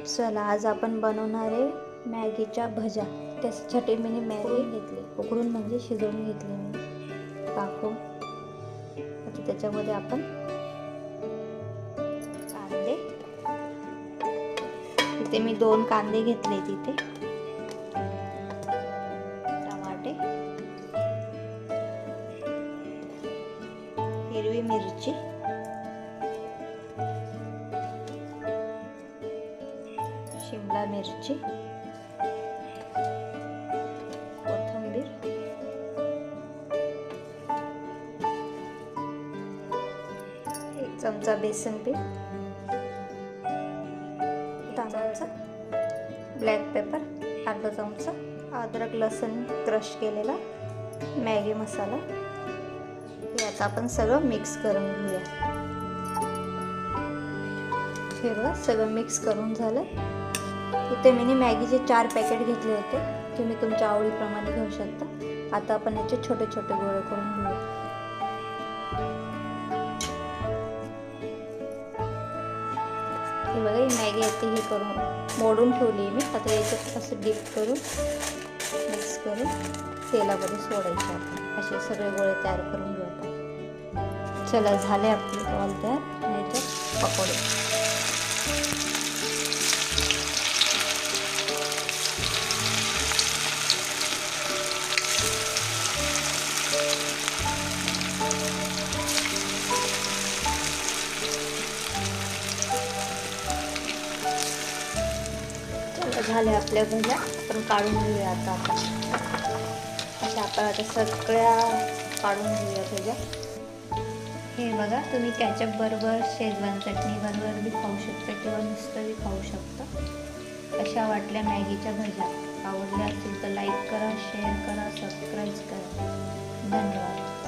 चला आज आपण बनवणार आहे मॅगीच्या भज्या. त्यासाठी मी मॅगी घेतली, उकडून म्हणजे शिजवून घेतली मी टाकून. आता त्याच्यामध्ये आपण कांदे, इथे मी 2 कांदे घेतले, तिथे टमाटे, हिरवी मिरची, शिमला मिरची, कोथिंबीर, एक चमचा बेसन पीठ, चमचा ब्लॅक पेपर, अर्धा चमचा अद्रक लसूण क्रश केलेला, मॅगी मसाला. हे आता आपण सगळं मिक्स करून घेऊया. हे बघा सगळं मिक्स करून झालं. इथे मी मॅगीचे 4 पॅकेट घेतले होते, तुम्ही तुमच्या आवडीप्रमाणे घेऊ शकता. आता आपण याचे छोटे छोटे गोळे करून घेऊया. हे बघा ही मॅगी आहे हे करून मोडून ठेवली मी. आता याच्यात असं डीप करून मिक्स करून तेलामध्ये सोडायचे. आपण असे सगळे गोळे तयार करून घेऊ. चला झाले आपले बॉल तयार. याच्यात पकोडे. झाले आपल्या भज्या, आपण काढून घेऊया. आता आपण आता सगळ्या काढून घेऊया भज्या. हे बघा तुम्ही कॅचअप बरोबर, शेजवान चटणी बरोबर बी खाऊ शकता किंवा नुसतं बी खाऊ शकता. अशा वाटल्या मॅगीच्या भज्या. आवडल्या असतील तर लाईक करा, शेअर करा, सबस्क्राईब